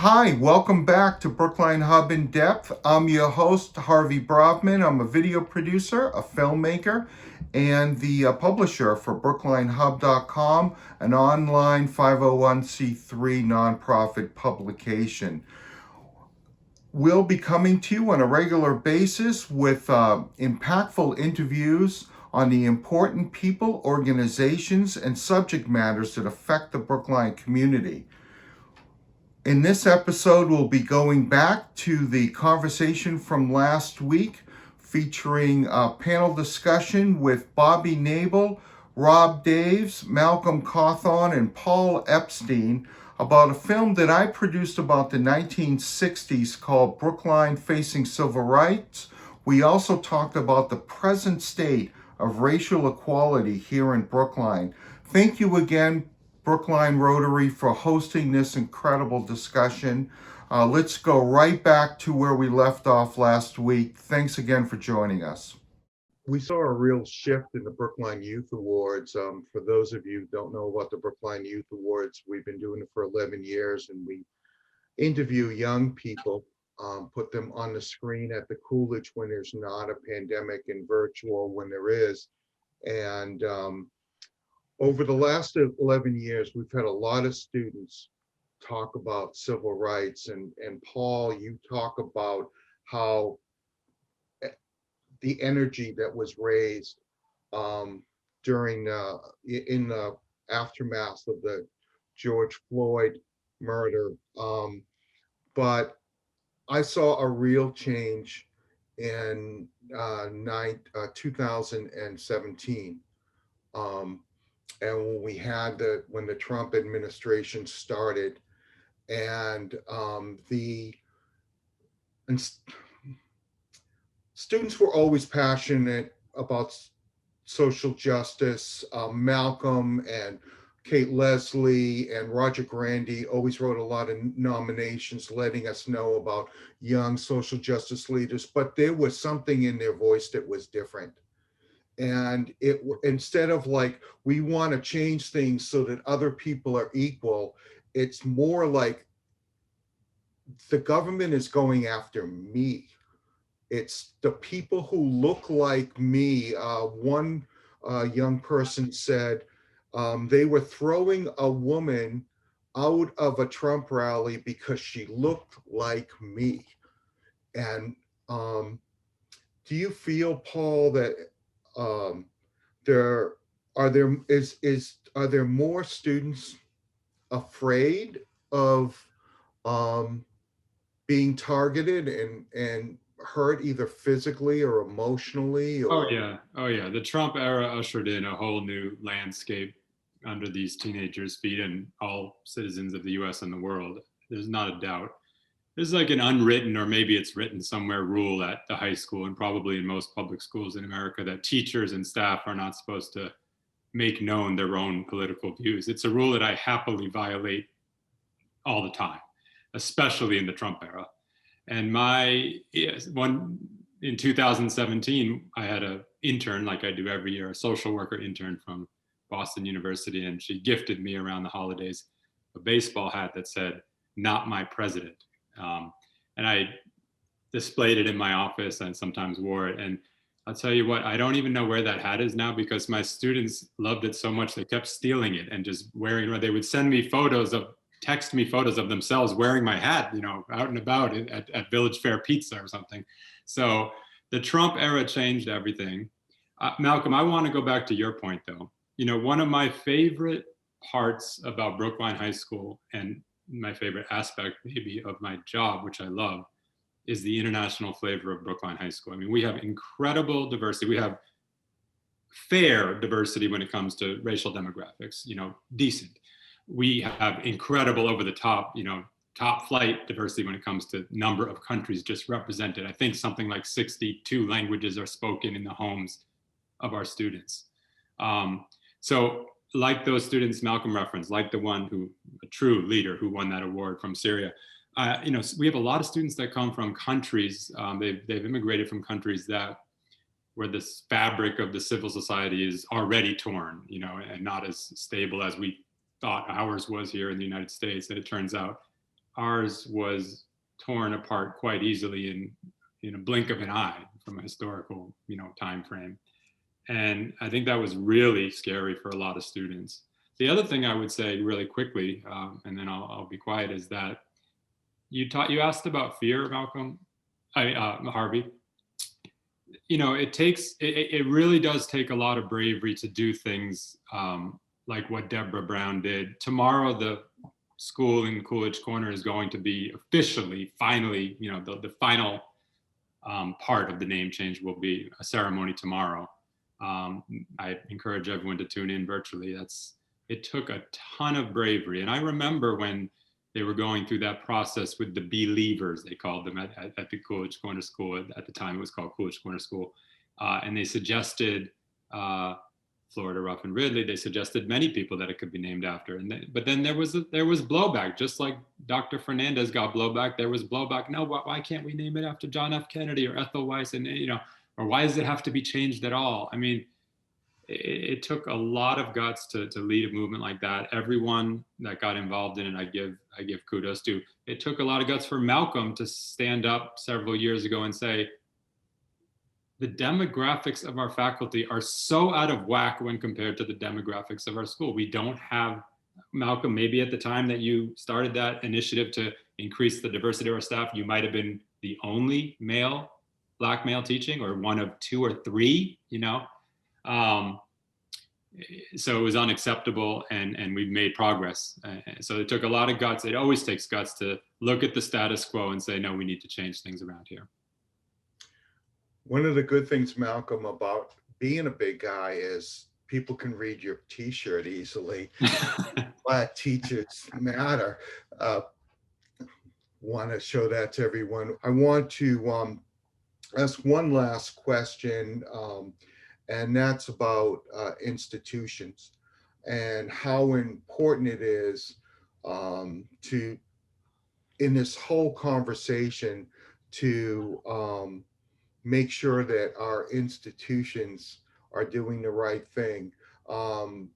Hi, welcome back to Brookline Hub in Depth. I'm your host, Harvey Bravman. I'm a video producer, a filmmaker, and the publisher for BrooklineHub.com, an online 501c3 nonprofit publication. We'll be coming to you on a regular basis with impactful interviews on the important people, organizations, and subject matters that affect the Brookline community. In this episode, we'll be going back to the conversation from last week, featuring a panel discussion with Bobbie Knable, Rob Daves, Malcolm Cawthorne, and Paul Epstein about a film that I produced about the 1960s called Brookline Facing Civil Rights. We also talked about the present state of racial equality here in Brookline. Thank you again, Brookline Rotary, for hosting this incredible discussion. Let's go right back to where we left off last week. Thanks again for joining us. We saw a real shift in the Brookline Youth Awards. For those of you who don't know about the Brookline Youth Awards, we've been doing it for 11 years, and we interview young people, put them on the screen at the Coolidge when there's not a pandemic, and virtual when there is. And over the last 11 years, we've had a lot of students talk about civil rights. And Paul, you talk about how the energy that was raised during in the aftermath of the George Floyd murder. But I saw a real change in 2017. And when we had when the Trump administration started, and students were always passionate about social justice. Malcolm and Kate Leslie and Roger Grandy always wrote a lot of nominations letting us know about young social justice leaders, but there was something in their voice that was different. And it, instead of like, we want to change things so that other people are equal, it's more like the government is going after me. It's the people who look like me. One young person said they were throwing a woman out of a Trump rally because she looked like me. And do you feel, Paul, that are there more students afraid of being targeted and hurt either physically or emotionally? Or... Oh yeah. The Trump era ushered in a whole new landscape under these teenagers' feet, and all citizens of the US and the world. There's not a doubt. There's like an unwritten, or maybe it's written somewhere, rule at the high school and probably in most public schools in America that teachers and staff are not supposed to make known their own political views. It's a rule that I happily violate all the time, especially in the Trump era. And in 2017, I had an intern, like I do every year, a social worker intern from Boston University, and she gifted me around the holidays a baseball hat that said, "Not my president." And I displayed it in my office and sometimes wore it. And I'll tell you what, I don't even know where that hat is now, because my students loved it so much they kept stealing it and just wearing it. They would send me text me photos of themselves wearing my hat, out and about at Village Fair Pizza or something. So the Trump era changed everything. Malcolm, I want to go back to your point though. One of my favorite parts about Brookline High School, and my favorite aspect maybe of my job, which I love, is the international flavor of Brookline High School. I mean, we have incredible diversity. We have fair diversity when it comes to racial demographics, decent. We have incredible over the top, top flight diversity when it comes to number of countries just represented. I think something like 62 languages are spoken in the homes of our students. So like those students Malcolm referenced, like the one a true leader who won that award from Syria, we have a lot of students that come from countries, they've immigrated from countries where this fabric of the civil society is already torn, and not as stable as we thought ours was here in the United States. And it turns out ours was torn apart quite easily in a blink of an eye from a historical, time frame. And I think that was really scary for a lot of students. The other thing I would say really quickly, and then I'll be quiet, is that you asked about fear, Malcolm, Harvey. It really does take a lot of bravery to do things like what Deborah Brown did. Tomorrow, the school in Coolidge Corner is going to be finally, the final part of the name change will be a ceremony tomorrow. I encourage everyone to tune in virtually. It took a ton of bravery. And I remember when they were going through that process with the Believers, they called them at the Coolidge Corner School. At the time, it was called Coolidge Corner School. And they suggested Florida Ruff and Ridley. They suggested many people that it could be named after. But then there was blowback, just like Dr. Fernandez got blowback. There was blowback. No, why can't we name it after John F. Kennedy or Ethel Weiss? And or why does it have to be changed at all? I mean, it took a lot of guts to lead a movement like that. Everyone that got involved in it, I give kudos to. It took a lot of guts for Malcolm to stand up several years ago and say, the demographics of our faculty are so out of whack when compared to the demographics of our school. We don't have, Malcolm, maybe at the time that you started that initiative to increase the diversity of our staff, you might have been the only Black male teaching, or one of two or three, so it was unacceptable, and we've made progress. So it took a lot of guts. It always takes guts to look at the status quo and say, no, we need to change things around here. One of the good things, Malcolm, about being a big guy is people can read your t-shirt easily. Black teachers matter. Want to show that to everyone. I want to ask one last question, and that's about institutions and how important it is to, in this whole conversation, to make sure that our institutions are doing the right thing. Bobbie,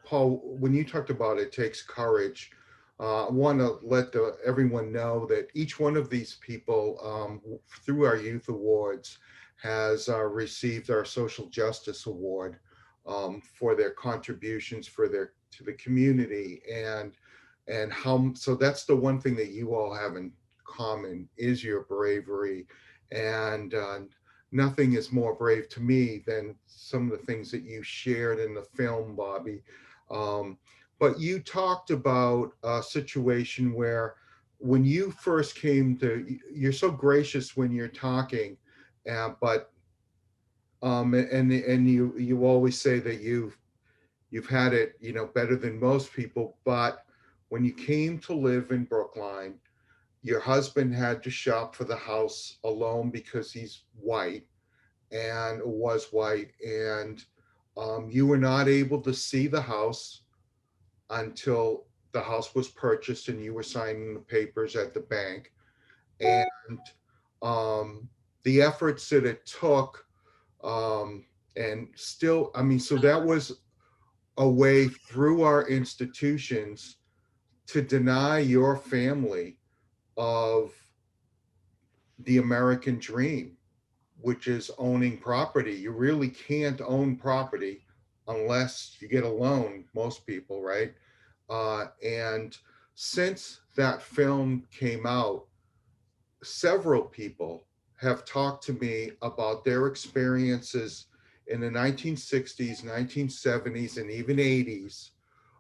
Paul, when you talked about it takes courage, I want to let everyone know that each one of these people, through our youth awards, has received our Social Justice Award for their contributions to the community, and how. So that's the one thing that you all have in common is your bravery, and nothing is more brave to me than some of the things that you shared in the film, Bobbie. But you talked about a situation where when you first came to, you're so gracious when you're talking, but and you always say that you've had it, better than most people. But when you came to live in Brookline, your husband had to shop for the house alone because he's white and was white, and you were not able to see the house until the house was purchased and you were signing the papers at the bank. And the efforts that it took, and still, so that was a way through our institutions to deny your family of the American dream, which is owning property. You really can't own property unless you get a loan, most people, right? And since that film came out, several people have talked to me about their experiences in the 1960s, 1970s, and even 80s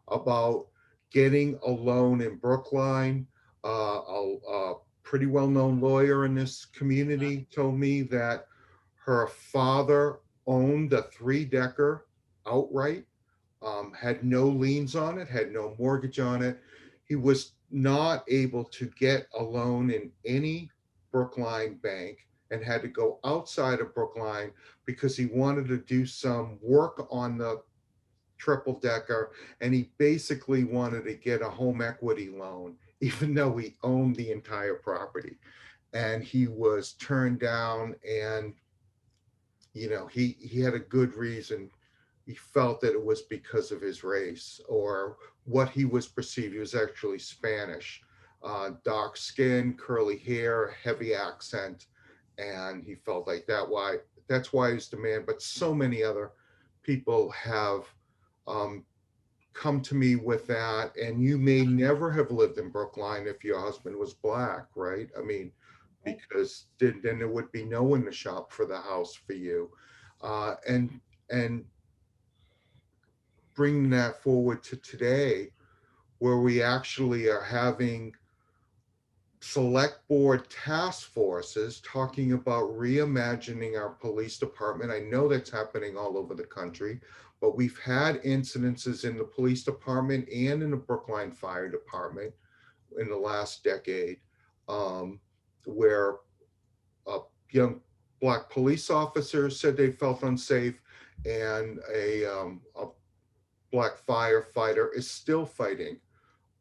about getting a loan in Brookline. A pretty well-known lawyer in this community told me that her father owned a 3-decker outright, had no liens on it, had no mortgage on it. He was not able to get a loan in any Brookline bank and had to go outside of Brookline because he wanted to do some work on the triple decker, and he basically wanted to get a home equity loan, even though he owned the entire property. And he was turned down, and he had a good reason. He felt that it was because of his race or what he was perceived. He was actually Spanish, dark skin, curly hair, heavy accent, and he felt like that's why he's the man. But so many other people have come to me with that. And you may never have lived in Brookline if your husband was black, right? I mean, because then there would be no one to shop for the house for you. And bringing that forward to today, where we actually are having select board task forces talking about reimagining our police department. I know that's happening all over the country, but we've had incidences in the police department and in the Brookline Fire Department in the last decade, where a young black police officer said they felt unsafe, and a black firefighter is still fighting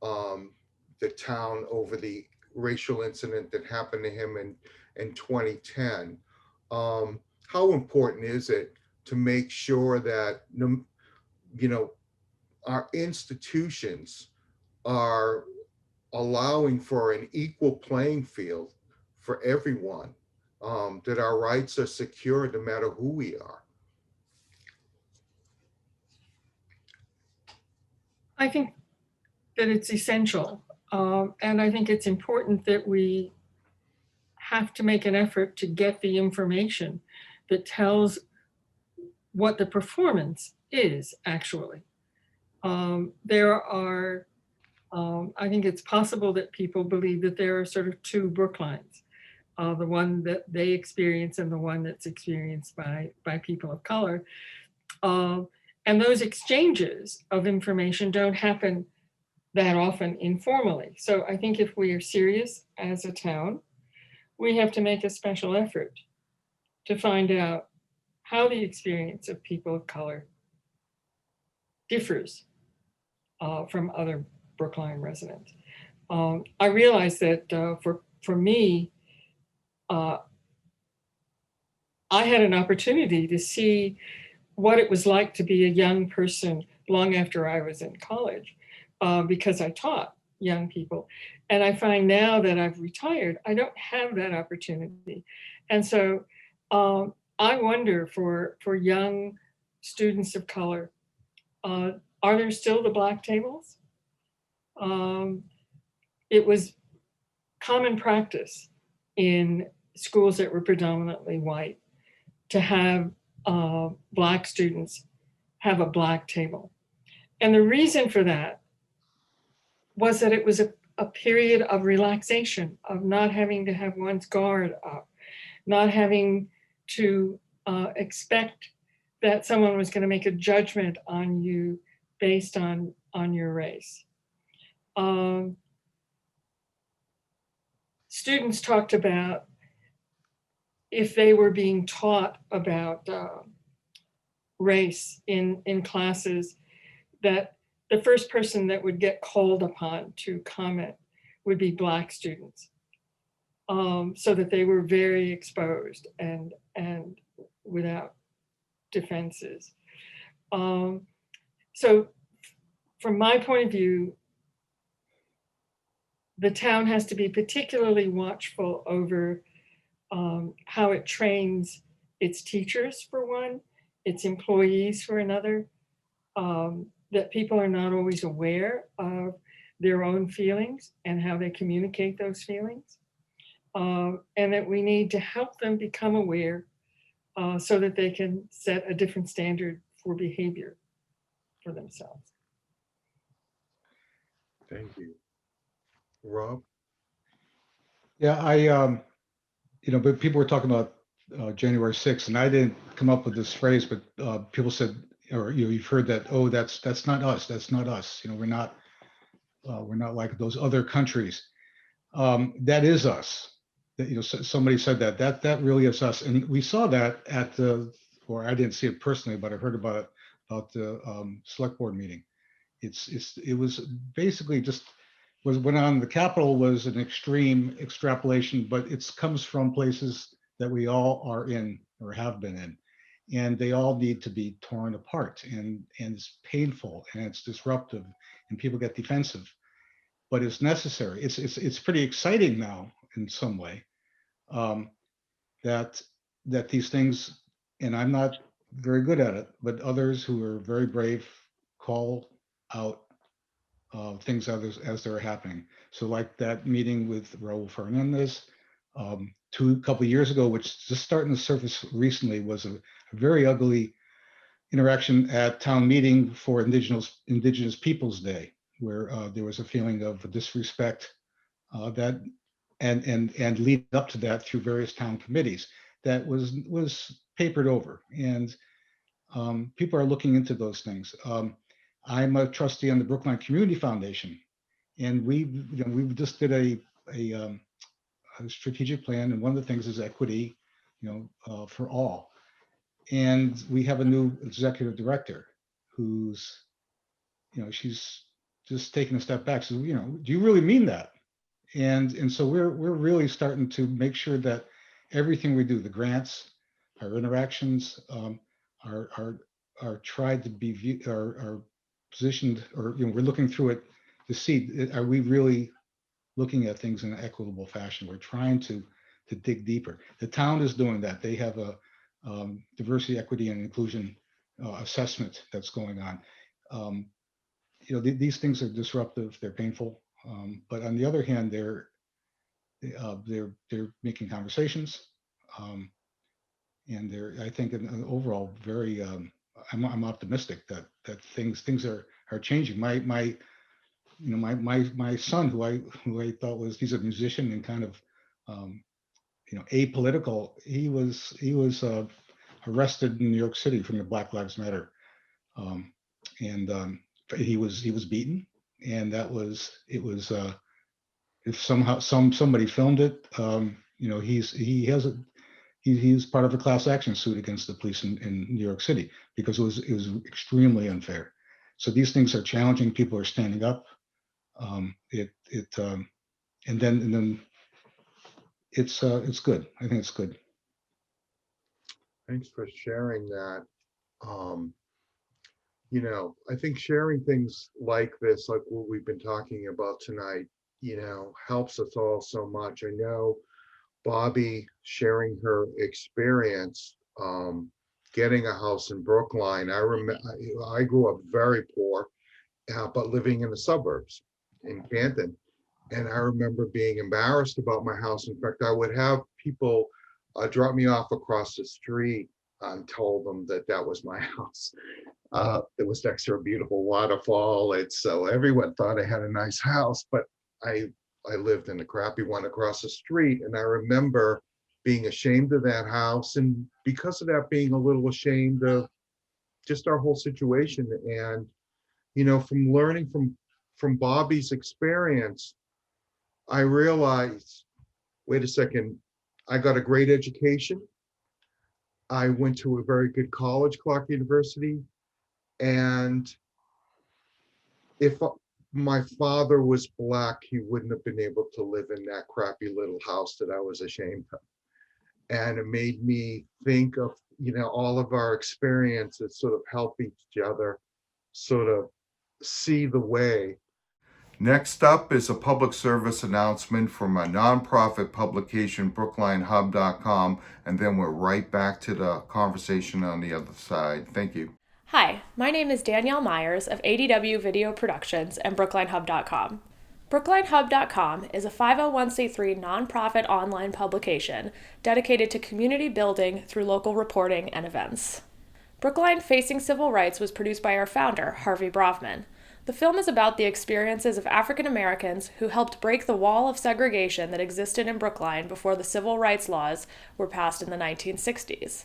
the town over the racial incident that happened to him in 2010. How important is it to make sure that, you know, our institutions are allowing for an equal playing field for everyone, that our rights are secure no matter who we are? I think that it's essential. And I think it's important that we have to make an effort to get the information that tells what the performance is actually. There are, I think it's possible that people believe that there are sort of two Brooklines, the one that they experience and the one that's experienced by people of color. And those exchanges of information don't happen that often informally. So I think if we are serious as a town, we have to make a special effort to find out how the experience of people of color differs from other Brookline residents. I realize that for me, I had an opportunity to see what it was like to be a young person long after I was in college, because I taught young people. And I find now that I've retired, I don't have that opportunity. And so I wonder for young students of color, are there still the black tables? It was common practice in schools that were predominantly white to have black students have a black table. And the reason for that was that it was a period of relaxation, of not having to have one's guard up, not having to expect that someone was going to make a judgment on you based on your race. Students talked about if they were being taught about race in classes, that the first person that would get called upon to comment would be black students, so that they were very exposed and without defenses. So from my point of view, the town has to be particularly watchful over how it trains its teachers for one, its employees for another, that people are not always aware of their own feelings and how they communicate those feelings, and that we need to help them become aware so that they can set a different standard for behavior for themselves. Thank you. Rob? Yeah, but people were talking about January 6th, and I didn't come up with this phrase, but people said, or you've heard that, oh, that's not us, that's not us. We're not like those other countries. That is us. Somebody said that really is us, and we saw that at or I didn't see it personally, but I heard about it about the select board meeting. It was basically just went on. The Capitol was an extreme extrapolation, but it comes from places that we all are in or have been in, and they all need to be torn apart. And it's painful and it's disruptive, and people get defensive, but it's necessary. It's pretty exciting now in some way, that these things, and I'm not very good at it, but others who are very brave call out things as they're happening. So like that meeting with Raul Fernandez a couple of years ago, which is just starting to surface recently, was a very ugly interaction at town meeting for Indigenous Peoples Day, where there was a feeling of disrespect that and lead up to that through various town committees that was papered over, and people are looking into those things. I'm a trustee on the Brookline Community Foundation, and we just did a strategic plan, and one of the things is equity, for all. And we have a new executive director who's, she's just taking a step back. So, do you really mean that? And so we're really starting to make sure that everything we do, the grants, our interactions, are tried to be are positioned, or we're looking through it to see, are we really looking at things in an equitable fashion? We're trying to dig deeper. The town is doing that. They have a diversity, equity, and inclusion assessment that's going on. These things are disruptive. They're painful, but on the other hand, they're making conversations, and they're, I think, an overall very. I'm optimistic that things are changing. My son, who I thought was, he's a musician and kind of apolitical. He was arrested in New York City from the Black Lives Matter, and he was beaten, and if somehow somebody filmed it, he's part of a class action suit against the police in New York City because it was extremely unfair. So these things are challenging. People are standing up. And then it's good. I think it's good. Thanks for sharing that. I think sharing things like this, like what we've been talking about tonight, helps us all so much. I know Bobbie sharing her experience getting a house in Brookline. I grew up very poor, but living in the suburbs in Canton. And I remember being embarrassed about my house. In fact, I would have people drop me off across the street and told them that was my house. It was next to a beautiful waterfall. So everyone thought I had a nice house, but I lived in a crappy one across the street. And I remember being ashamed of that house. And because of that, being a little ashamed of just our whole situation. And, from learning from Bobbie's experience, I realized, wait a second, I got a great education. I went to a very good college, Clark University. And if my father was Black, he wouldn't have been able to live in that crappy little house that I was ashamed of. And it made me think of, all of our experiences sort of help each other sort of see the way. Next up is a public service announcement from a nonprofit publication, BrooklineHub.com, and then we're right back to the conversation on the other side. Thank you. Hi, my name is Danielle Myers of ADW Video Productions and BrooklineHub.com. BrooklineHub.com is a 501c3 nonprofit online publication dedicated to community building through local reporting and events. Brookline Facing Civil Rights was produced by our founder, Harvey Bravman. The film is about the experiences of African Americans who helped break the wall of segregation that existed in Brookline before the civil rights laws were passed in the 1960s.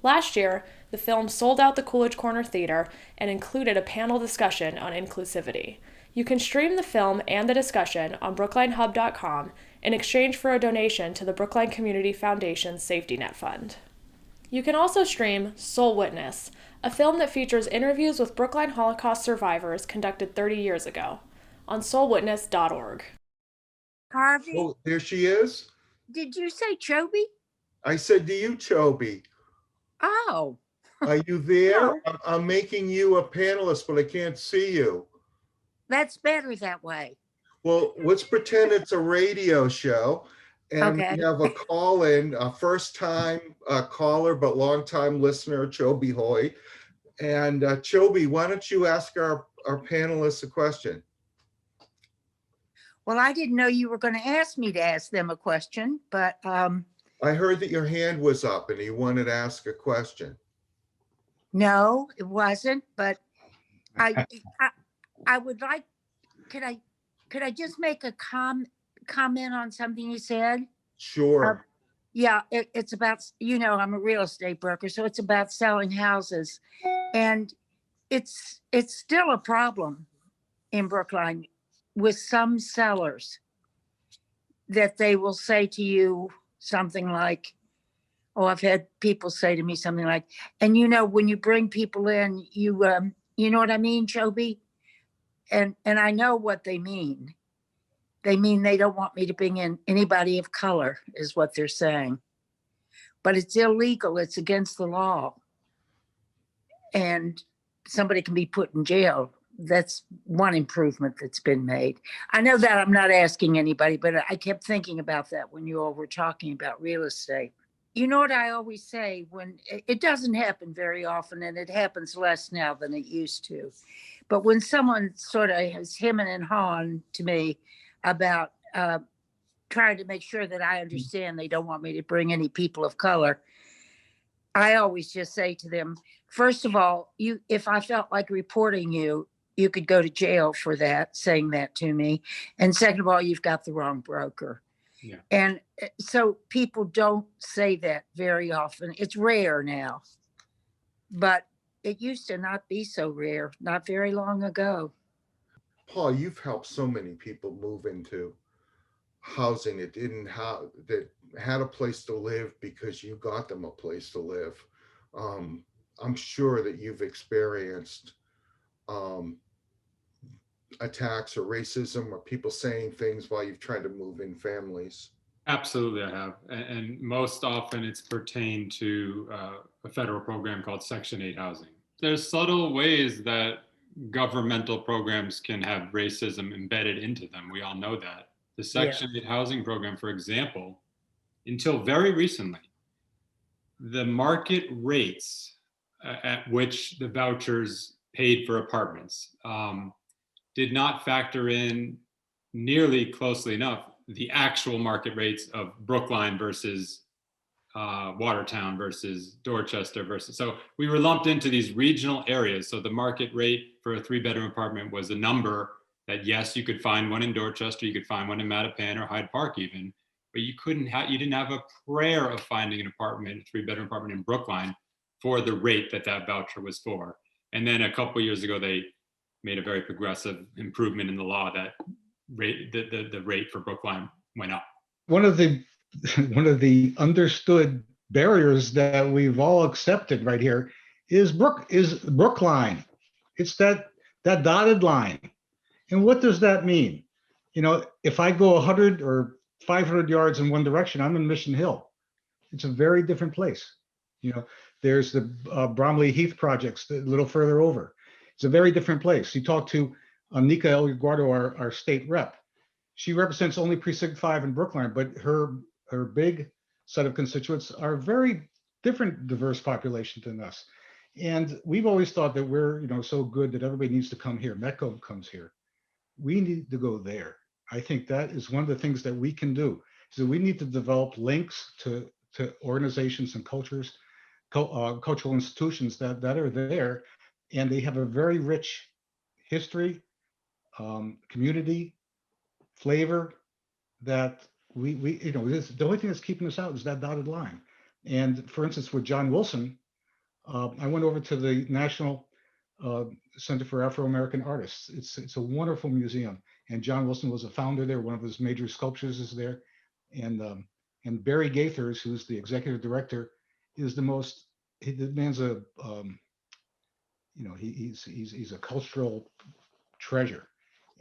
Last year, the film sold out the Coolidge Corner Theater and included a panel discussion on inclusivity. You can stream the film and the discussion on BrooklineHub.com in exchange for a donation to the Brookline Community Foundation's Safety Net Fund. You can also stream Soul Witness, a film that features interviews with Brookline Holocaust survivors conducted 30 years ago, on soulwitness.org. Harvey, Oh, there she is. did you say Choby? I said to you, Choby, Oh, are you there? No. I'm making you a panelist, but I can't see you. That's better that way. Well, let's pretend it's a radio show. And Okay. we have a call in, a first time caller, but long time listener, Chobi Hoy. And Chobi, why don't you ask our panelists a question? Well, I didn't know you were going to ask me to ask them a question, but I heard that your hand was up and you wanted to ask a question. no, it wasn't. But I would like, could I just make a comment on something you said? Sure. Yeah, it's about, I'm a real estate broker, so it's about selling houses. And it's still a problem in Brookline with some sellers that they will say to you something like, oh, I've had people say to me something like, and when you bring people in, you know what I mean, Chobi? And I know what they mean. They mean they don't want me to bring in anybody of color, is what they're saying. But it's illegal. It's against the law. And somebody can be put in jail. That's one improvement that's been made. I know that I'm not asking anybody, but I kept thinking about that when you all were talking about real estate. You know what I always say, when it doesn't happen very often, and it happens less now than it used to. But when someone sort of has hemming and hawing to me about trying to make sure that I understand they don't want me to bring any people of color, I always just say to them, first of all, if I felt like reporting you, you could go to jail for that, saying that to me. And second of all, you've got the wrong broker. Yeah. And so people don't say that very often. It's rare now, but it used to not be so rare, not very long ago. Paul, you've helped so many people move into housing that that had a place to live because you got them a place to live. I'm sure that you've experienced attacks or racism or people saying things while you've tried to move in families. Absolutely, I have. And most often it's pertained to a federal program called Section 8 housing. There's subtle ways that governmental programs can have racism embedded into them. We all know that. The Section 8 housing program, for example, until very recently, the market rates at which the vouchers paid for apartments did not factor in nearly closely enough the actual market rates of Brookline versus Watertown versus Dorchester versus, so we were lumped into these regional areas. So the market rate for a 3-bedroom apartment was a number that, yes, you could find one in Dorchester, you could find one in Mattapan or Hyde Park even, but you didn't have a prayer of finding an apartment, a 3-bedroom apartment in Brookline for the rate that voucher was for. And then a couple of years ago, they made a very progressive improvement in the law that the rate for Brookline went up. One of the understood barriers that we've all accepted right here is Brookline. It's that dotted line. And what does that mean? If I go 100 or 500 yards in one direction, I'm in Mission Hill. It's a very different place. There's the Bromley Heath projects a little further over. It's a very different place. You talk to Nika Elguardo, our state rep. She represents only Precinct 5 in Brookline, but her big set of constituents are very different, diverse population than us. And we've always thought that we're so good that everybody needs to come here. METCO comes here. We need to go there. I think that is one of the things that we can do. So we need to develop links to organizations and cultures, cultural institutions that are there, and they have a very rich history, community, flavor that we the only thing that's keeping us out is that dotted line. And for instance, with John Wilson, I went over to the National Center for Afro-American Artists. It's a wonderful museum, and John Wilson was a founder there. One of his major sculptures is there, and Barry Gaithers, who's the executive director, is the man's a he's a cultural treasure.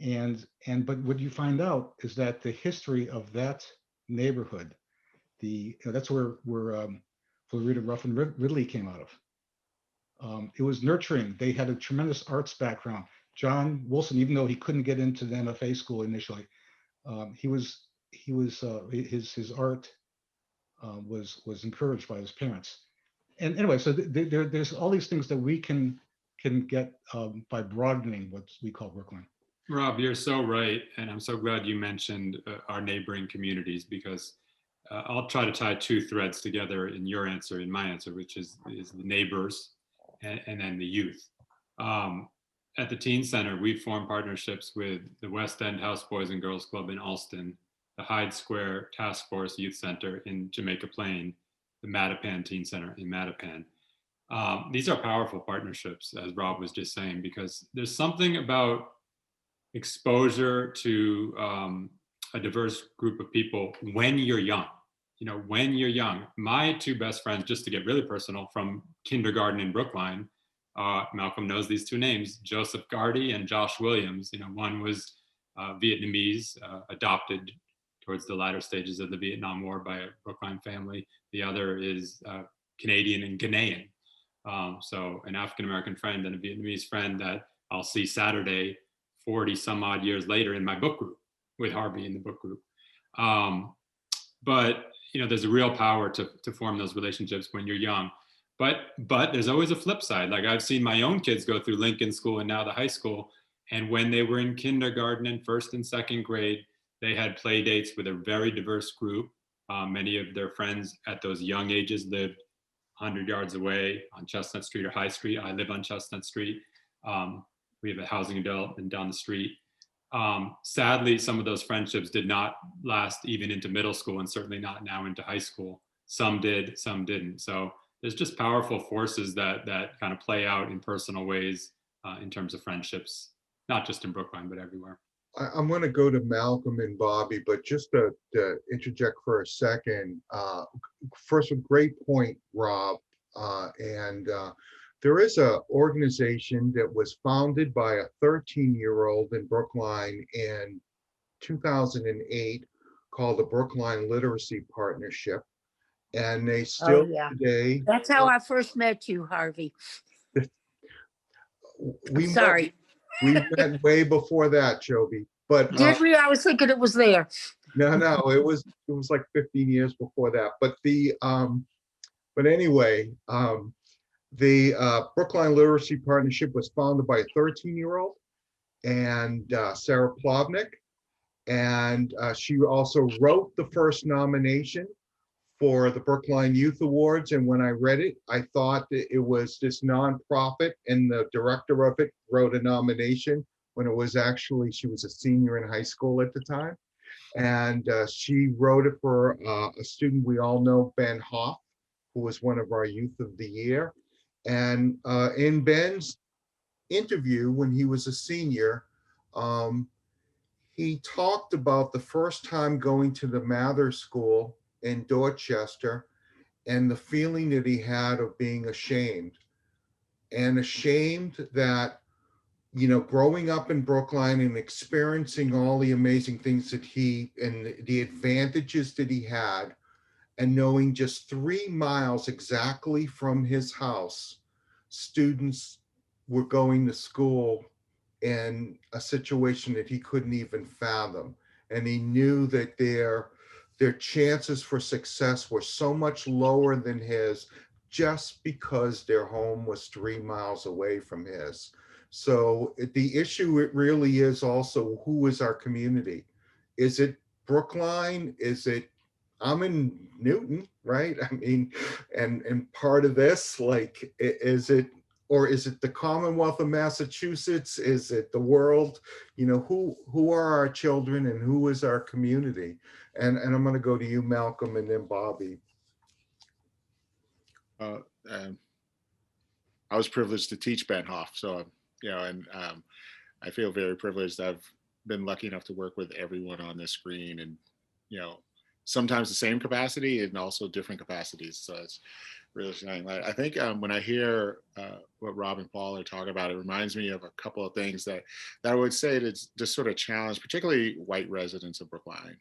But what you find out is that the history of that neighborhood, that's where Florida Ruffin Ridley came out of. It was nurturing. They had a tremendous arts background. John Wilson, even though he couldn't get into the MFA school initially, his art was encouraged by his parents. And anyway, so there's all these things that we can get by broadening what we call Brookline. Rob, you're so right. And I'm so glad you mentioned our neighboring communities, because I'll try to tie two threads together in your answer, in my answer, which is the neighbors and then the youth. At the Teen Center, we've formed partnerships with the West End House Boys and Girls Club in Alston, the Hyde Square Task Force Youth Center in Jamaica Plain, the Mattapan Teen Center in Mattapan. These are powerful partnerships, as Rob was just saying, because there's something about exposure to a diverse group of people when you're young. You know, when you're young. My two best friends, just to get really personal, from kindergarten in Brookline, Malcolm knows these two names, Joseph Gardy and Josh Williams. You know, one was Vietnamese, adopted towards the latter stages of the Vietnam War by a Brookline family. The other is Canadian and Ghanaian. So an African-American friend and a Vietnamese friend that I'll see Saturday, 40 some odd years later in my book group with Harvey in the book group. But, you know, there's a real power to form those relationships when you're young. But there's always a flip side. Like, I've seen my own kids go through Lincoln School and now the high school. And when they were in kindergarten and first and second grade, they had play dates with a very diverse group. Many of their friends at those young ages lived 100 yards away on Chestnut Street or High Street. I live on Chestnut Street. We have a housing development down the street. Sadly, some of those friendships did not last even into middle school, and certainly not now into high school. Some did, some didn't. So there's just powerful forces that kind of play out in personal ways in terms of friendships, not just in Brookline, but everywhere. I'm going to go to Malcolm and Bobbie, but just to interject for a second. First, a great point, Rob. There is an organization that was founded by a 13-year-old in Brookline in 2008 called the Brookline Literacy Partnership. And they still today. That's how I first met you, Harvey. Sorry. We met way before that, Joby. But did we? I was thinking it was there. No, it was like 15 years before that. But anyway, the Brookline Literacy Partnership was founded by a 13-year-old and Sarah Plovnick, and she also wrote the first nomination for the Brookline Youth Awards. And when I read it, I thought that it was this nonprofit, and the director of it wrote a nomination when it was actually, she was a senior in high school at the time. And she wrote it for a student we all know, Ben Hoff, who was one of our Youth of the Year. And in Ben's interview when he was a senior, he talked about the first time going to the Mather School in Dorchester and the feeling that he had of being ashamed that, you know, growing up in Brookline and experiencing all the amazing things that and the advantages that he had, and knowing just 3 miles exactly from his house, students were going to school in a situation that he couldn't even fathom. And he knew that their chances for success were so much lower than his, just because their home was 3 miles away from his. So the issue, it really is also, who is our community? Is it Brookline? I'm in Newton, right? I mean, and part of this, like, is it the Commonwealth of Massachusetts? Is it the world? You know, who are our children and who is our community? And I'm going to go to you, Malcolm, and then Bobbie. I was privileged to teach Ben Hoff, so I feel very privileged. I've been lucky enough to work with everyone on this screen, and sometimes the same capacity and also different capacities. So it's really exciting. I think when I hear what Rob and Paul are talking about, it reminds me of a couple of things that I would say that's just sort of challenge, particularly white residents of Brookline.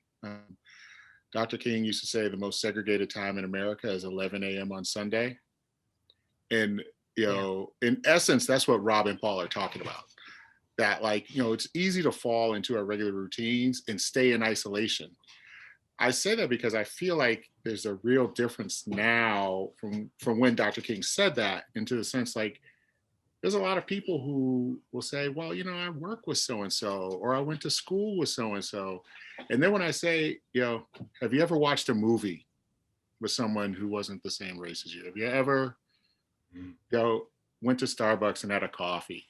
Dr. King used to say the most segregated time in America is 11 a.m. on Sunday. And, in essence, that's what Rob and Paul are talking about. that, like, you know, it's easy to fall into our regular routines and stay in isolation. I say that because I feel like there's a real difference now from when Dr. King said that, into the sense like there's a lot of people who will say, well, you know, I work with so and so, or I went to school with so and so. And then when I say, you know, have you ever watched a movie with someone who wasn't the same race as you? Have you ever, you know, went to Starbucks and had a coffee?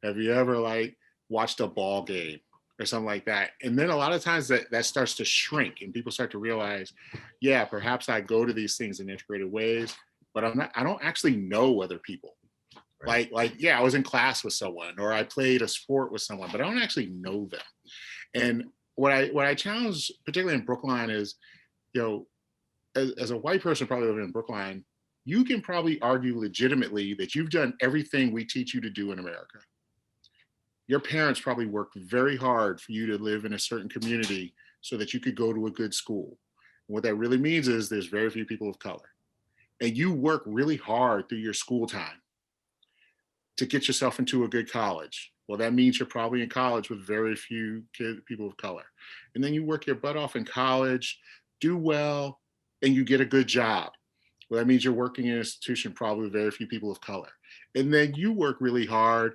Have you ever like watched a ball game or something like that? And then a lot of times that starts to shrink and people start to realize, yeah, perhaps I go to these things in integrated ways, but I don't actually know other people. Right. Like, yeah, I was in class with someone, or I played a sport with someone, but I don't actually know them. And what I challenge, particularly in Brookline, is, you know, as a white person probably living in Brookline, you can probably argue legitimately that you've done everything we teach you to do in America. Your parents probably worked very hard for you to live in a certain community so that you could go to a good school. And what that really means is there's very few people of color. And you work really hard through your school time to get yourself into a good college. Well, that means you're probably in college with very few people of color. And then you work your butt off in college, do well, and you get a good job. Well, that means you're working in an institution probably with very few people of color. And then you work really hard,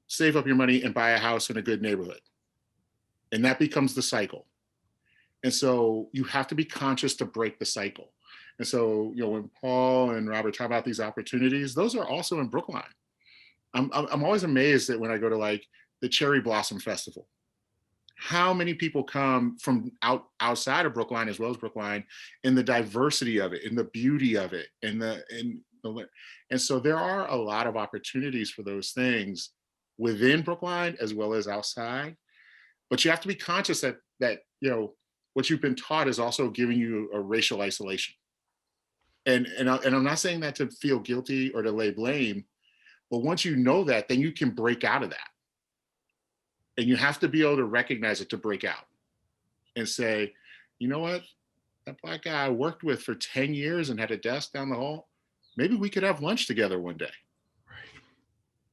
save up your money, and buy a house in a good neighborhood. And that becomes the cycle. And so you have to be conscious to break the cycle. And so, you know, when Paul and Robert talk about these opportunities, those are also in Brookline. I'm always amazed that when I go to like the Cherry Blossom Festival, how many people come from outside of Brookline as well as Brookline, and the diversity of it, and the beauty of it, and so there are a lot of opportunities for those things within Brookline as well as outside. But you have to be conscious that you know what you've been taught is also giving you a racial isolation. And I'm not saying that to feel guilty or to lay blame, but once you know that, then you can break out of that. And you have to be able to recognize it to break out and say, you know what, that Black guy I worked with for 10 years and had a desk down the hall, maybe we could have lunch together one day. Right.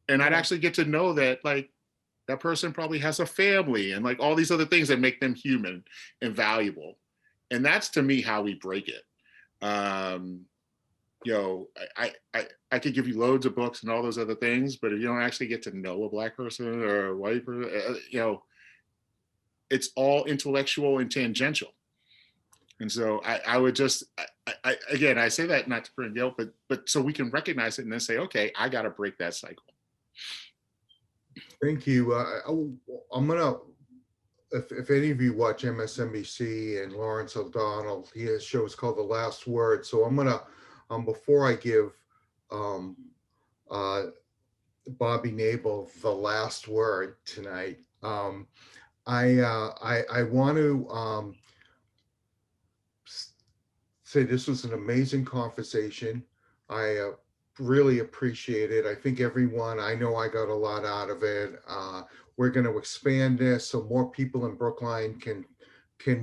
And I'd actually get to know that, like, that person probably has a family and like all these other things that make them human and valuable. And that's, to me, how we break it. You know, I could give you loads of books and all those other things, but if you don't actually get to know a Black person or a white person, you know, it's all intellectual and tangential. And so I would just, again, I say that not to bring guilt, but so we can recognize it and then say, okay, I got to break that cycle. Thank you. I'm gonna, if any of you watch MSNBC and Lawrence O'Donnell, he has shows called The Last Word. So I'm gonna, before I give Bobbie Knable the last word tonight, I want to say this was an amazing conversation. I really appreciate it. I think everyone, I know I got a lot out of it. We're going to expand this so more people in Brookline can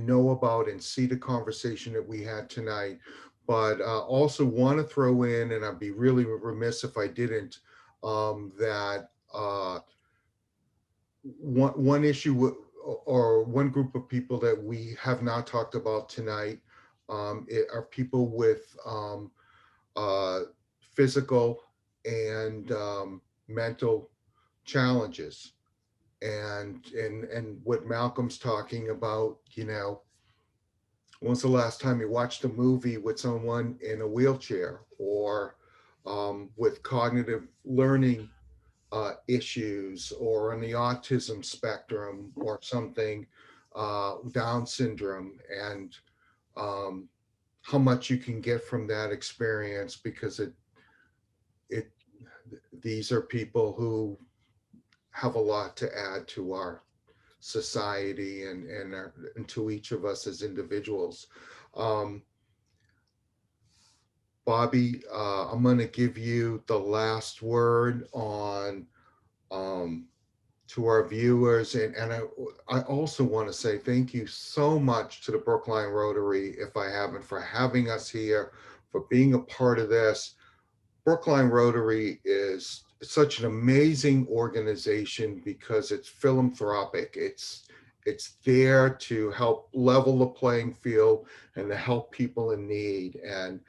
know about and see the conversation that we had tonight. But also want to throw in, and I'd be really remiss if I didn't, that one issue or one group of people that we have not talked about tonight are people with physical and mental challenges. And what Malcolm's talking about, you know, when's the last time you watched a movie with someone in a wheelchair or with cognitive learning issues or on the autism spectrum or something, Down syndrome, and how much you can get from that experience, because these are people who have a lot to add to our society and to each of us as individuals. Bobbie, I'm going to give you the last word on to our viewers, and I also want to say thank you so much to the Brookline Rotary, if I haven't, for having us here, for being a part of this. Brookline Rotary is such an amazing organization because it's philanthropic. It's there to help level the playing field and to help people in need. And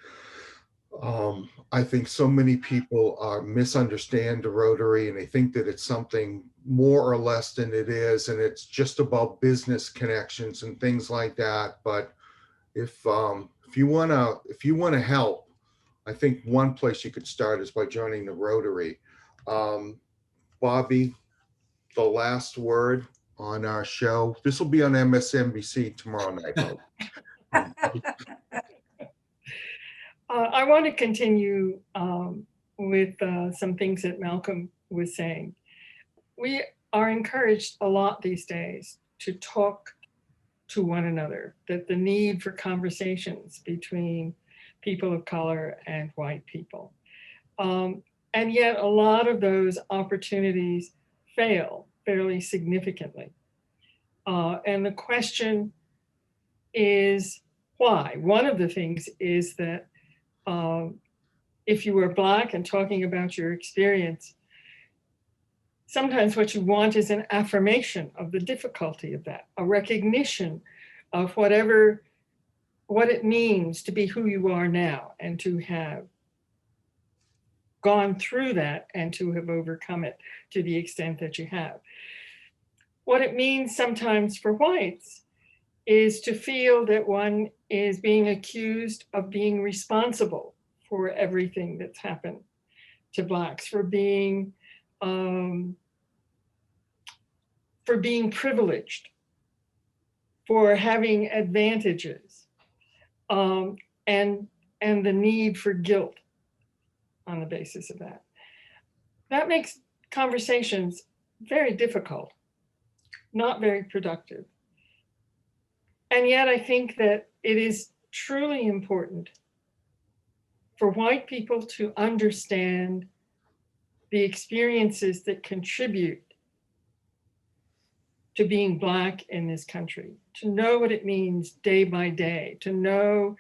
I think so many people misunderstand the Rotary, and they think that it's something more or less than it is, and it's just about business connections and things like that. But if you wanna help, I think one place you could start is by joining the Rotary. Bobbie, the last word on our show. This will be on MSNBC tomorrow night. I want to continue with some things that Malcolm was saying. We are encouraged a lot these days to talk to one another, that the need for conversations between people of color and white people. And yet a lot of those opportunities fail fairly significantly. And the question is why? One of the things is that if you were Black and talking about your experience, sometimes what you want is an affirmation of the difficulty of that, a recognition of what it means to be who you are now and to have gone through that and to have overcome it to the extent that you have. What it means sometimes for whites is to feel that one is being accused of being responsible for everything that's happened to Blacks, for being privileged, for having advantages, and the need for guilt on the basis of that. That makes conversations very difficult, not very productive. And yet I think that it is truly important for white people to understand the experiences that contribute to being Black in this country, to know what it means day by day, to know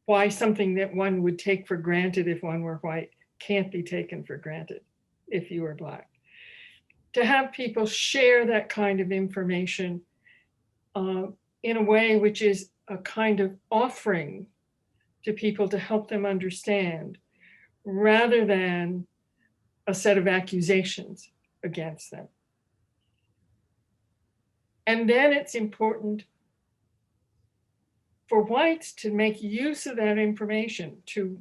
why something that one would take for granted if one were white can't be taken for granted if you were Black. To have people share that kind of information in a way which is a kind of offering to people to help them understand, rather than a set of accusations against them. And then it's important for whites to make use of that information, to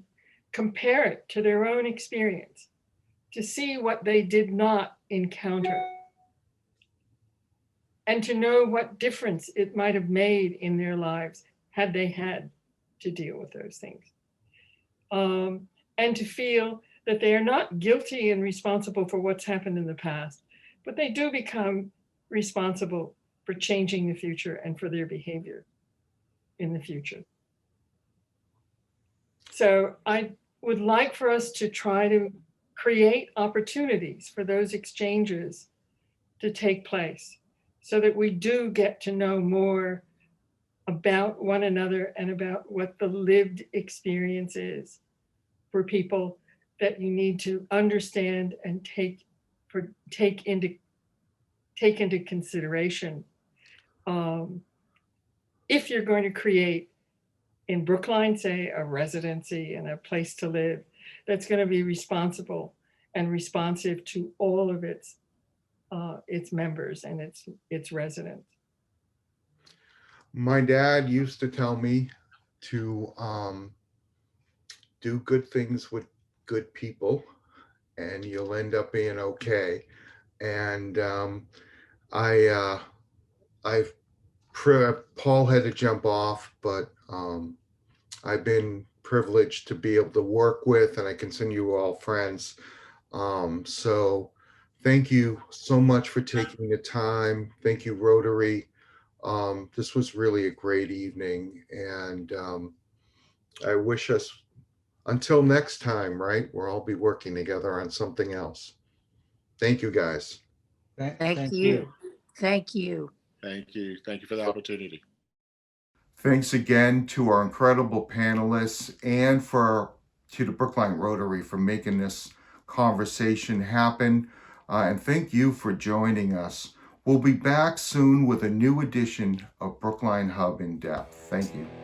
compare it to their own experience, to see what they did not encounter, and to know what difference it might have made in their lives had they had to deal with those things. And to feel that they are not guilty and responsible for what's happened in the past, but they do become responsible for changing the future and for their behavior in the future. So I would like for us to try to create opportunities for those exchanges to take place so that we do get to know more about one another and about what the lived experience is for people that you need to understand and take into consideration if you're going to create in Brookline, say, a residency and a place to live that's going to be responsible and responsive to all of its members and its residents. My dad used to tell me to do good things with good people and you'll end up being okay. And Paul had to jump off, but I've been privileged to be able to work with, and I consider you all friends. So thank you so much for taking the time. Thank you, Rotary. This was really a great evening, and I wish us, until next time, right? We'll all be working together on something else. Thank you, guys. Thank you. Thank you. Thank you. Thank you for the opportunity. Thanks again to our incredible panelists and to the Brookline Rotary for making this conversation happen. And thank you for joining us. We'll be back soon with a new edition of Brookline Hub in Depth. Thank you.